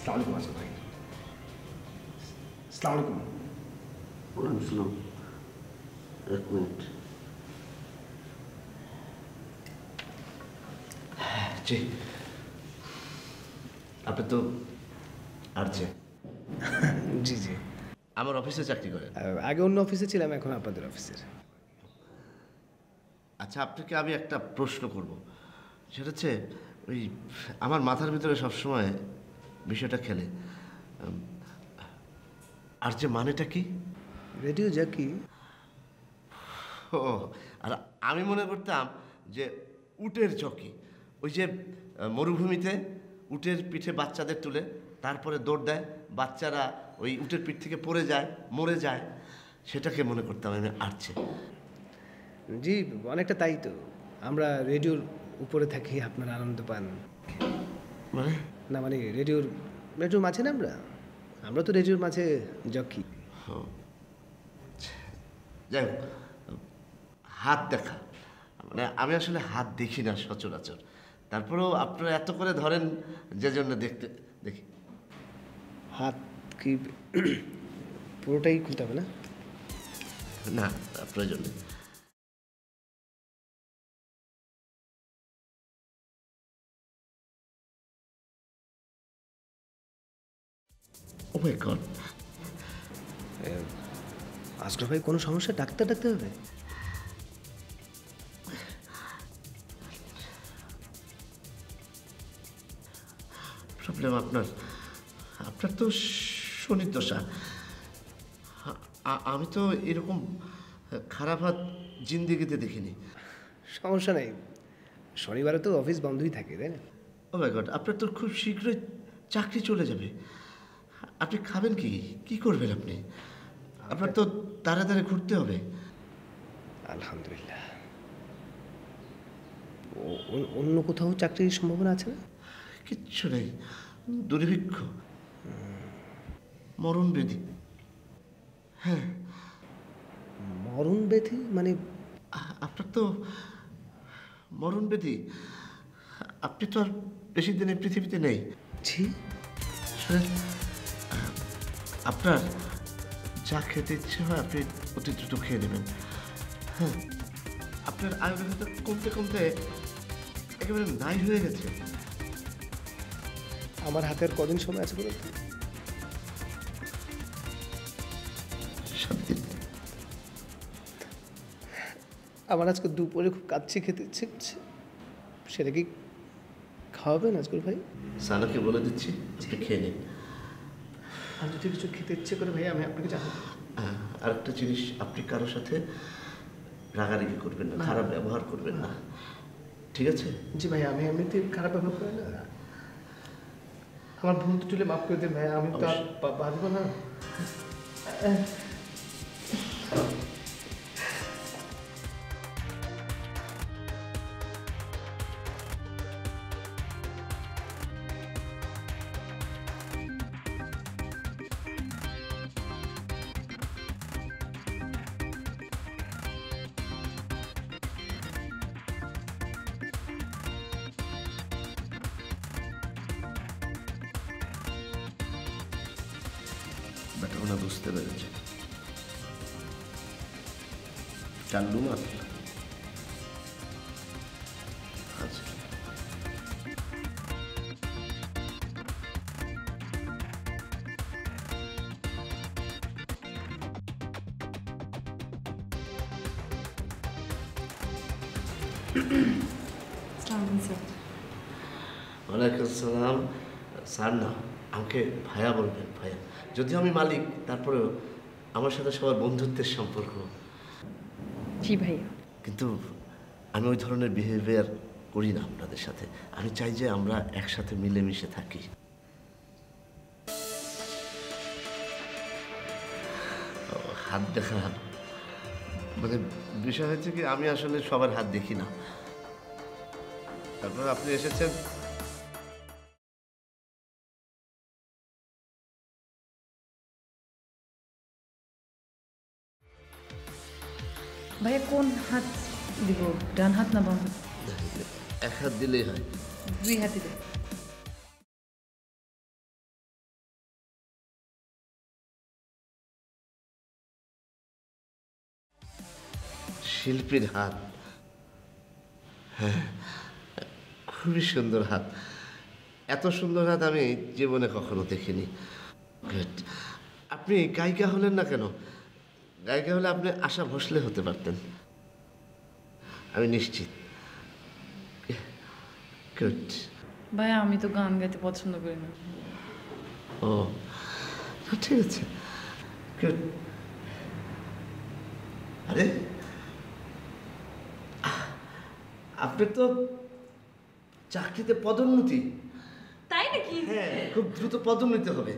আসসালামু আলাইকুম আসল ভাই। আসসালামু আলাইকুম। ওয়ালাইকুম আসসালাম। এক মিনিট। জি, আপনি তো আরজে জি জি, আমার অফিসে চাকরি করেন। আগে অন্য অফিসে ছিলাম, এখন আপনাদের অফিসের। আচ্ছা, আপনাকে আমি একটা প্রশ্ন করব। সেটা হচ্ছে ওই আমার মাথার ভিতরে সবসময় বিষয়টা খেলে, আর যে মানেটা কি? রেডিও জ্যাকি। ও, আর আমি মনে করতাম যে উটের চকি, ওই যে মরুভূমিতে উটের পিঠে বাচ্চাদের তুলে তারপরে দৌড় দেয়, বাচ্চারা ওই উটের পিঠ থেকে পড়ে যায়, মরে যায়, সেটাকে মনে করতাম আমি আরছে। জি, অনেকটা তাই তো। আমরা রেডিওর উপরে থাকি, আপনারা আনন্দ পান। মানে না মানে রেডিওর মাঝে না আমরা তো রেডিওর মাঝে জকি। যাই হোক, হাত দেখা, মানে আমি আসলে হাত দেখি না সচরাচর, তারপরেও আপনারা এত করে ধরেন যে জন্য দেখতে দেখি। হাত কি পুরোটাই খুলতে হবে না? না, প্রয়োজন নেই। ও মাই গড, আজগর ভাই, কোনো সমস্যা? ডাকতে হবে? প্রবলেম আপনার আপনার তো শনির দশা। আমি তো এরকম খারাপ হাত জিন্দিগিতে দেখিনি। সমস্যা নেই, শনিবারে তো অফিস বন্ধই থাকে, তাই না? ও মাই গড, আপনার তো খুব শীঘ্রই চাকরি চলে যাবে। আপনি খাবেন কি, কি করবেন আপনি? আপনার তো তাড়াতাড়ি ঘুরতে হবে। আলহামদুলিল্লাহ। অন্য কোথাও চাকরির সম্ভাবনা আছে না? কিচ্ছু নেই, দুর্ভিক্ষ, মরণবেদী। হ্যাঁ। মরণ ব্যাধি মানে? আপনার তো মরণবেদী, আপনি তো আর বেশি দিন এই পৃথিবীতে নেই। ছি। আসলে আপনার যা খেতে ইচ্ছে হয় আপনি অতি দ্রুত খেয়ে নেবেন। হ্যাঁ, আপনার আয়ুর্বেদটা কমতে কমতে একেবারে নাই হয়ে গেছে। আমার হাতে আর কদিন সময় আছে বলুন তো? 7 দিন। আমার আজকে দুপুরে খুব কাচ্ছি খেতে ইচ্ছে করছে, সেটা কি খাওয়াবেন আজকুল ভাই? সানাকে বলে দিচ্ছি, আপনি খেয়ে নিন। আর যদি কিছু খেতে ইচ্ছে করে ভাই, আমি আপনাকে জানাবো। আরেকটা জিনিস, আপনি কারোর সাথে রাগারাগি করবেন না, খারাপ ব্যবহার করবেন না, ঠিক আছে? জি ভাই, আমি এমনিতে খারাপ ব্যবহার করি না। আমার ভুল তো চলে মাফ করে দেন ভাই, আমি তো আর বাঁচবো না। বাট ওনা বুঝতে পেরেছে চাল্লু মাত্র। আচ্ছা, ওয়ালাইকুম আসসালাম। স্যার না, আমাকে ভাইয়া বলবেন, ভাইয়া। যদিও আমি মালিক, তারপরেও আমার সাথে সবার বন্ধুত্বের সম্পর্ক। জি ভাইয়া। কিন্তু আমি ওই ধরনের বিহেভিয়ার করি না আপনাদের সাথে। আমি চাই যে আমরা একসাথে মিলেমিশে থাকি। হাত দেখা, মানে বিষয় হচ্ছে কি, আমি আসলে সবার হাত দেখি না। তারপর আপনি এসেছেন, ভাইয়া কোন হাত দিব, ডান হাত না বাম হাত? এক হাত দিলেই হয়। 2 হাতে দেয়। শিল্পীর হাত, হ্যাঁ খুবই সুন্দর হাত। এত সুন্দর হাত আমি জীবনে কখনো দেখিনি। Good. আপনি গায়িকা হলেন না কেন? গায়িকা হলে আপনি আশা ভোসলে হতে পারতেন, আমি নিশ্চিত। গুড। ভাইয়া আমি তো গান গাইতে পছন্দ করি না। ও ঠিক আছে, গুড। আরে আপনি তো চাকরিতে পদোন্নতি। তাই নাকি? হ্যাঁ, খুব দ্রুত পদোন্নতি হবে।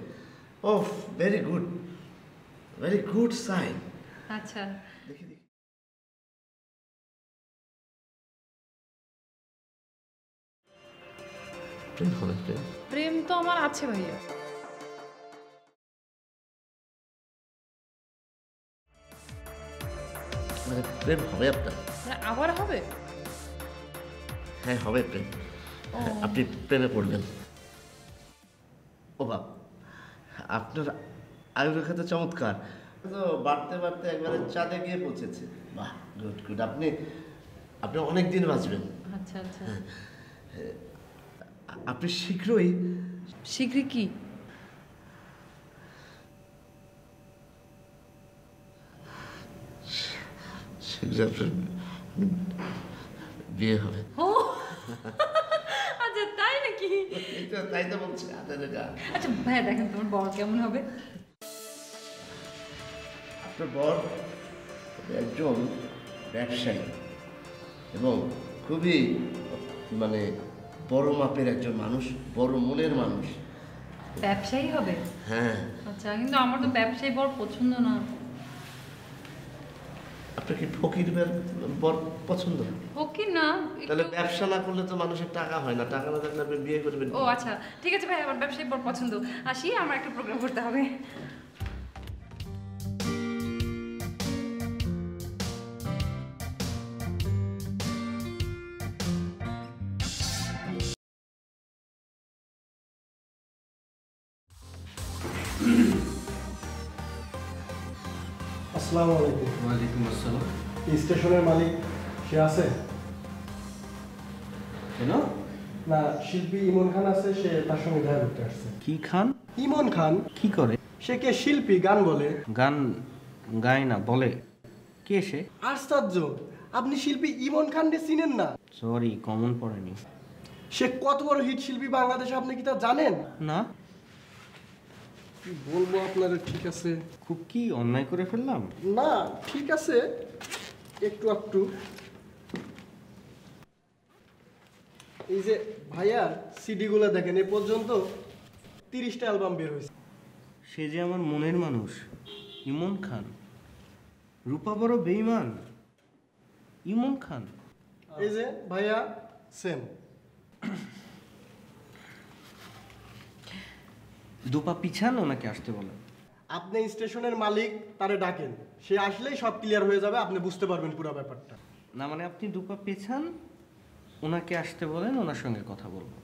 ও very good, very good sign. আচ্ছা দেখি দেখি। প্রেম হবে, প্রেম। প্রেম তো আমার আছে ভাইয়া। মানে প্রেম হবে আপনার? মানে আবার হবে? হ্যাঁ হবে প্রেম। আপনি প্রেমে পড়বেন। ও বাপ, আপনার আয়ুরেখা তো চমৎকার, তো বাড়তে বাড়তে একবারে চাঁদে গিয়ে পৌঁছেছে। বাহ, গুড গুড। আপনি আপনি অনেক দিন বাঁচবেন। আচ্ছা আচ্ছা। আপনি শীঘ্রই শীঘ্রই কি? শীঘ্রই আপনার বিয়ে হবে। ও আচ্ছা তাই নাকি? তাই তো বলছি আপনার গান। আচ্ছা ভাইয়া দেখেন তোমার বর কেমন হবে? আপনার বর একজন ব্যবসায়ী এবং খুবই মানে বড় মাপের একজন মানুষ, বড় মনের মানুষ। ব্যবসায়ী হবে? হ্যাঁ। আচ্ছা কিন্তু আমার তো ব্যবসায়ী বর পছন্দ না। আপনার কি ফকির বর পছন্দ? ওকে না তাহলে ব্যবসা না করলে তো মানুষের টাকা হয় না, টাকা না থাকলে আপনি বিয়ে করবেন। ও আচ্ছা ঠিক আছে ভাই, আমার ব্যবসায়ী বর পছন্দ। আসি, আমার একটা প্রোগ্রাম করতে হবে। আসসালামু আলাইকুম। ওয়ালাইকুম আসসালাম। এই স্টেশনের মালিক সে আছে? কেন? না, শিল্পী ইমন খান আছে, সে তার সঙ্গে দেখা করতে আসছে। কি খান? ইমন খান। কি করে? সে কে শিল্পী, গান বলে। গান গায় না, বলে। কে সে? আশ্চর্য, আপনি শিল্পী ইমন খানকে চিনেন না? সরি, কমন পড়েনি। সে কত বড় হিট শিল্পী বাংলাদেশে, আপনি কি তা জানেন না। কি বলবো আপনার? ঠিক আছে। খুব কি অন্যায় করে ফেললাম? না ঠিক আছে, একটু একটু। এই যে ভাইয়ার সিডিগুলো দেখেন, এ পর্যন্ত 30টা অ্যালবাম বের হয়েছে। সে যে আমার মনের মানুষ, ইমন খান। রূপা বড় বেঈমান, ইমন খান। এই যে ভাইয়া সেম। দুপা পিছান, ওনাকে আসতে বলেন। আপনি স্টেশনের মালিক, তারে ডাকেন, সে আসলেই সব ক্লিয়ার হয়ে যাবে, আপনি বুঝতে পারবেন পুরো ব্যাপারটা। না মানে আপনি দুপা পেছান, ওনাকে আসতে বলেন, ওনার সঙ্গে কথা বলবো।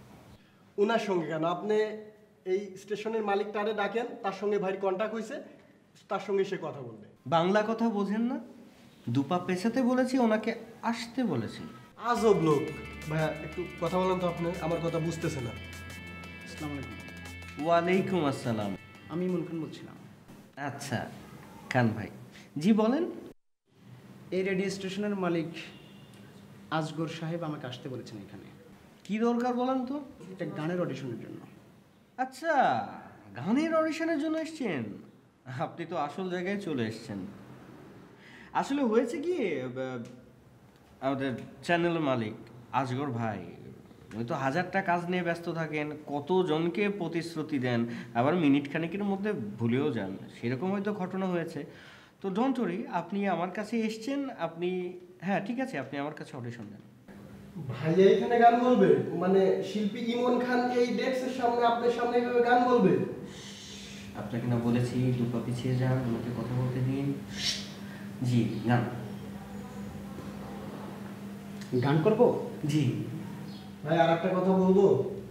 ওনার সঙ্গে কেন, আপনি এই স্টেশনের মালিক তারে ডাকেন, তার সঙ্গে ভাইয়ের কন্ট্যাক্ট হয়েছে, তার সঙ্গে সে কথা বলবে। বাংলা কথা বোঝেন না? দুপা পেছাতে বলেছি, ওনাকে আসতে বলেছি। আজব লোক। ভাইয়া একটু কথা বলেন তো, আপনি আমার কথা বুঝতেছে না। আসসালামু আলাইকুম। ওয়ালাইকুম আসসালাম। আমি ইমন খান বলছিলাম। আচ্ছা খান ভাই, জি বলেন। এই রেডিও স্টেশনের মালিক আজগর সাহেব আমাকে আসতে বলেছেন এখানে কি দরকার বলেন তো? একটা গানের অডিশনের জন্য। আচ্ছা, গানের অডিশনের জন্য এসছেন? আপনি তো আসল জায়গায় চলে এসছেন। আসলে হয়েছে কি, আমাদের চ্যানেলের মালিক আজগর ভাই উনি তো হাজারটা কাজ নিয়ে ব্যস্ত থাকেন, কতজনকে প্রতিশ্রুতি দেন, আবার মিনিট খানিকের মধ্যে ভুলেও যান। সেরকম হয়তো ঘটনা হয়েছে। তো ডোন্ট ওয়ারি, আপনি আমার কাছে এসছেন, আপনি হ্যাঁ ঠিক আছে, আপনি আমার কাছে অডিশন দেন। ভাইয়া এখানে গান বলবে? মানে শিল্পী ইমন খান এই ডেস্কের সামনে, আপনার সামনে এভাবে গান বলবে? আপনাকে না বলেছি দুপা পিছিয়ে যান, আমাকে কথা বলতে দিন। জি গান। গান করব? জি। ভাই আর একটা কথা বলবো,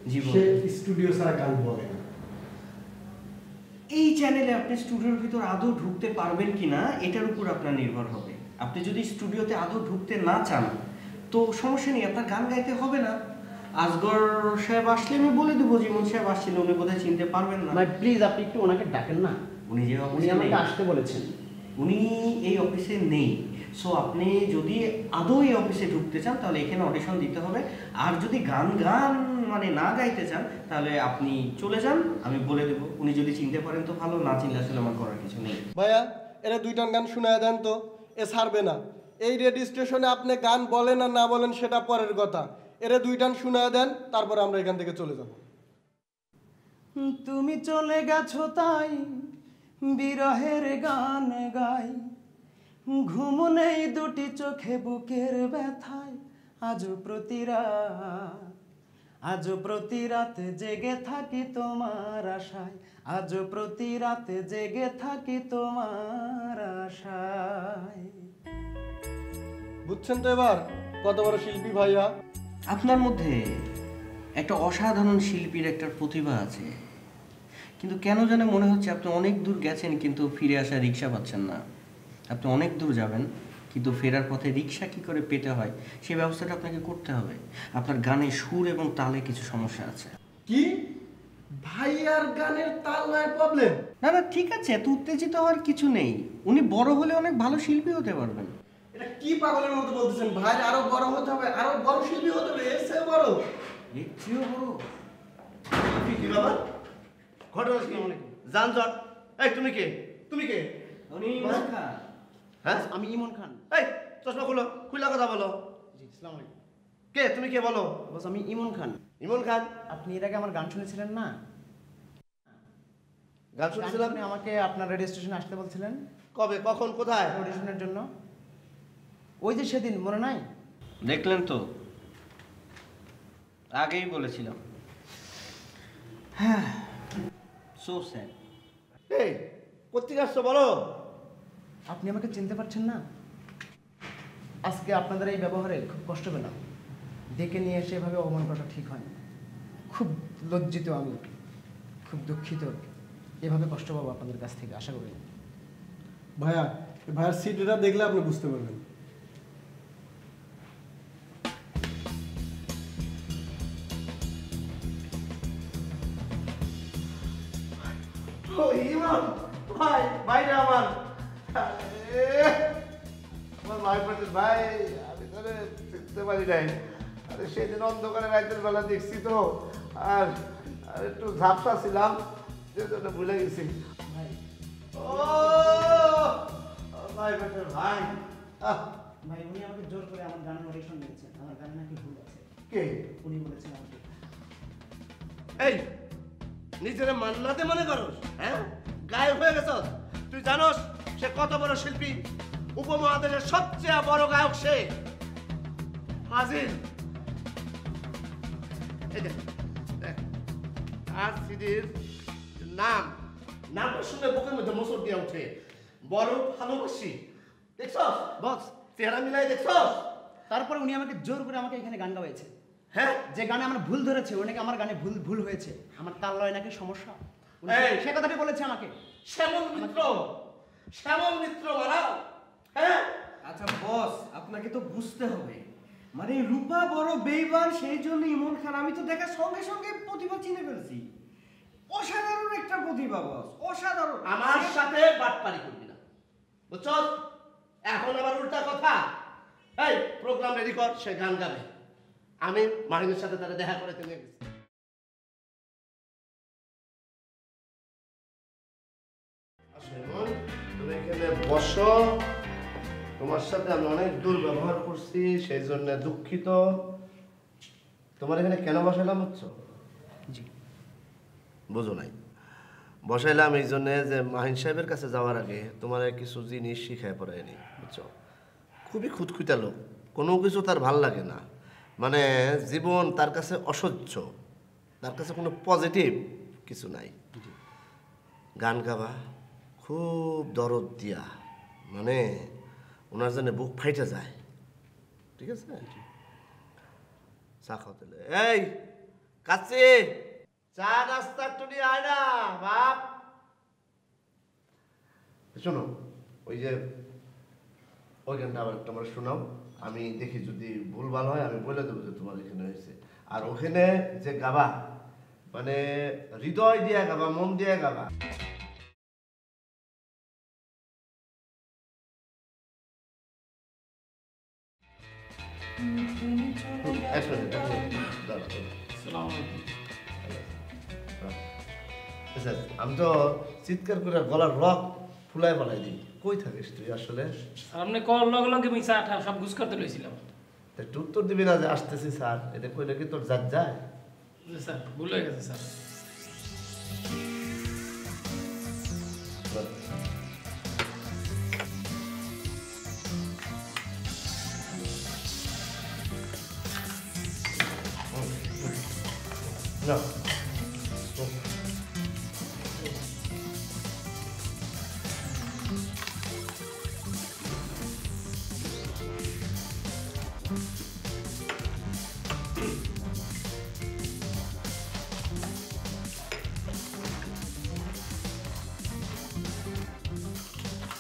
জি বলুন। সে স্টুডিও ছাড়া গান বলে না। এই চ্যানেলে আপনি স্টুডিওর ভিতর আদৌ ঢুকতে পারবেন কিনা এটার উপর আপনার নির্ভর হবে। আপনি যদি স্টুডিওতে আদৌ ঢুকতে না চান তো সমস্যা নেই, আপনার গান গাইতে হবে না। আসগর সাহেব আসলে আমি বলে দেবো যে ইমন সাহেব আসছিল, উনি বোধহয় চিনতে পারবেন না। ভাই প্লিজ আপনি একটু ওনাকে ডাকেন না, উনি যে উনি আমাকে আসতে বলেছেন। উনি এই অফিসে নেই। সো আপনি যদি আদৌ এই অফিসে ঢুকতে চান তাহলে এখানে অডিশন দিতে হবে। আর যদি গান মানে না গাইতে চান তাহলে আপনি চলে যান, আমি বলে দেবো। উনি যদি চিনতে পারেন তো ভালো, না চিনলে আসলে আমার করার কিছু নেই। ভাইয়া এরা দুইটান গান শুনায় দেন তো, এ ছাড়বে না। এই রেডিও স্টেশনে আপনি গান বলেন আর না বলেন সেটা পরের কথা, এরা দুইটান শুনায় দেন, তারপর আমরা এখান থেকে চলে যাব। তুমি চলে গেছো তাই বিরহের গান গাই, ঘুম নেই দুটি চোখে বুকের ব্যথায়, আজও প্রতি রাত জেগে থাকি তোমার আশায়, আজও প্রতি রাত জেগে থাকি তোমার আশায়। বুঝছেন তো এবার কত বড় শিল্পী ভাইয়া? আপনার মধ্যে একটা অসাধারণ শিল্পীর একটা প্রতিভা আছে, কিন্তু কেন যেন মনে হচ্ছে আপনি অনেক দূর গেছেন কিন্তু ফিরে আসা রিক্সা পাচ্ছেন না। আপনি অনেক দূর যাবেন কিন্তু ফেরার পথে রিক্সা কী করে পেতে হয় সেই ব্যবস্থাটা আপনাকে করতে হবে। আপনার গানে সুর এবং তালে কিছু সমস্যা আছে। কি ভাইয়ার গানের তাল নয় প্রবলেম? না না ঠিক আছে, এত উত্তেজিত হওয়ার কিছু নেই। উনি বড় হলে অনেক ভালো শিল্পী হতে পারবেন। এটা কি পাগলের মতো বলতেছেন ভাই? আরো বড় হতে হবে, আরো বড় শিল্পী হতে হবে, এর চেয়ে বড়। এর চেয়েও বড়? কি বাবা ঘটনা কি? যানজট। এই তুমি কে? উনি ইমন খান। হ্যাঁ আমি ইমন খান। এই চশমা খুলো, খুলে কথা বলো। জি আসসালামু আলাইকুম। কে তুমি? কে বলো? বস আমি ইমন খান। ইমন খান? আপনি এর আগে আমার গান শুনেছিলেন না? গান শুনেছিলাম। আপনি আমাকে আপনার রেডিও স্টেশনে আসতে বলছিলেন কবে, কখন, কোথায়? অডিশনের জন্য। ওই যে সেদিন মনে নাই? দেখলেন তো, আগেই বলেছিলাম। হ্যাঁ, সো স্যাড। এই কোত্থেকে আসছো বলো? আপনি আমাকে চিনতে পারছেন না? আজকে আপনাদের এই ব্যবহারে খুব কষ্ট পেলাম। ডেকে নিয়ে এসে এভাবে অপমান করাটা ঠিক হয় না। খুব লজ্জিত আমি, খুব দুঃখিত। এভাবে কষ্ট পাবো আপনাদের কাছ থেকে আশা করি। ভাইয়া ভাইয়ার সিটটা দেখলে আপনি বুঝতে পারবেন। ও ইমন ভাই, ভাইরা আমার ভাই পাঠিয়ে ভাই, আমি তাহলে দেখতে পারি নাই। আরে সেদিন অন্ধকারে রাতের বেলা দেখছি তো, আর একটু ঝাপসা ছিলাম, যে জন্য ভুলে গেছি। ও ভাই পাঠিয়ে ভাই। ভাই উনি আমাকে জোর করে আমার গানের অডিশন দিয়েছেন। আমার গানে নাকি ভুল আছে। কে? উনি বলেছেন আমাকে। এই নিজের মান্নাতে মনে করস? হ্যাঁ গায়ক হয়ে গেছ তুই? জানোস সে কত বড় শিল্পী? উপমহাদেশের সবচেয়ে বড় গায়ক সে। হাজির এই দেখ, দেখ আর সিডির নামটা শুনে বুকের মধ্যে মোচড় দিয়ে ওঠে। বড় ভালোবাসি। দেখছস বস চেহারা মিলাই দেখছস? তারপরে উনি আমাকে জোর করে আমাকে এখানে গান গাওয়াইছে। হ্যাঁ যে গানে আমার ভুল ধরেছে, ওই নাকি আমার গানে ভুল হয়েছে, আমার তাল লয় নাকি সমস্যা। উনি এই! সে কথাটি বলেছে আমাকে। শ্যামল মিত্র মারাও। হ্যাঁ আচ্ছা বস, আপনাকে তো বুঝতে হবে, মানে রূপা বড় বেইমান, সেই জন্য ইমন খান। আমি তো দেখার সঙ্গে সঙ্গে প্রতিভা চিনে ফেলছি। অসাধারণ একটা প্রতিভা বস, অসাধারণ। আমার সাথে বাটপারি করবি না, বুঝছস? এখন আবার উল্টা কথা। এই প্রোগ্রাম রেডি কর, সে গান গাবে। আমি মাহিনের সাথে তারা দেখা করে নিয়ে গেছি। তুমি এখানে বসো। তোমার সাথে আমি অনেক দুর্ব্যবহার করছি, সেই জন্য দুঃখিত। তোমার এখানে কেন বসাইলাম বুঝছো? জি বুঝো নাই? বসাইলাম এই জন্যে যে মাহিন সাহেবের কাছে যাওয়ার আগে তোমার কিছু জিনিস শিখায় পড়ায়নি, বুঝছো? খুবই খুঁতখুঁতা লোক, কোনো কিছু তার ভাল লাগে না, মানে জীবন তার কাছে অসহ্য, তার কাছে কোনো পজিটিভ কিছু নাই। গান গাবা খুব দরদ দিয়া, মানে ওনার জন্য বুক ফাইটে যায়, ঠিক আছে? চা খাওয়াতে এই কাচ্চি, চা নাস্তা একটু নিয়ে আয় না বাপ। শোনো, ওই যে ওই গানটা আবার একটু আমার শোনাও, আমি দেখি যদি ভুলভাল হয় আমি বলে দেবো যে তোমার এখানে হয়েছে। আর ওখানে যে গাবা মানে হৃদয় দিয়ে গাবা, মন দিয়ে গাবা। আমি তো চিৎকার করে গলার রক ফুলাই ফেলাই দিই। কই থাকিস তুই আসলে? আপনি কল লগে লগে মিশা আঠা সব গুছ করতে লইছিলাম। একটু উত্তর দিবি না যে আসতেছি স্যার, এটা কইলে কি তোর জাত যায়? স্যার ভুল হয়ে গেছে স্যার। না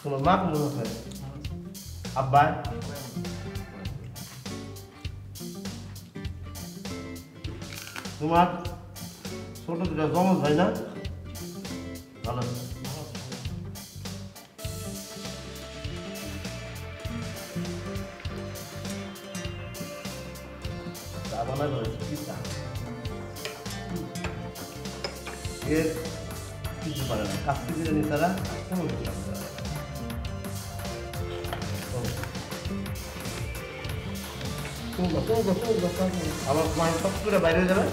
তোমার মা কোন হয়? আব্বা তোমার ছোট দুটা জমজ ভাই না? ভালো চা বানাই বলেছে কি চা? এর কিছু পারে না, কাস্তি বিরিয়ানি ছাড়া কোনো কিছু পারে না। আমার মায়ের সব করে বাইরে যাবে।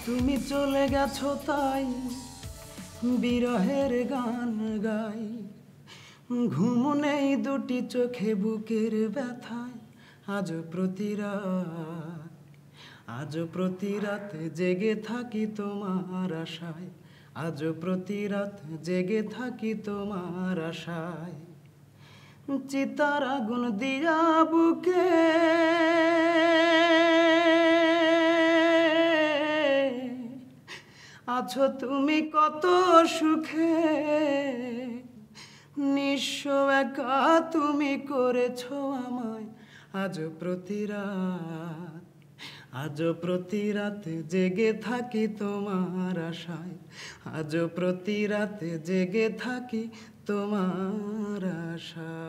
তুমি চলে গেছো তাই বিরহের গান গাই, ঘুম নেই দুটি চোখে বুকের ব্যথায়, আজ প্রতি রাত জেগে থাকি তোমার আশায়, আজ প্রতি রাত জেগে থাকি তোমার আশায়। চিতার আগুন দিয়া বুকে আছো তুমি কত সুখে, নিঃস্ব একা তুমি করেছো আমায়, আজ প্রতি রাত জেগে থাকি তোমার আশায়, আজ প্রতি রাত জেগে থাকি তোমার আশায়।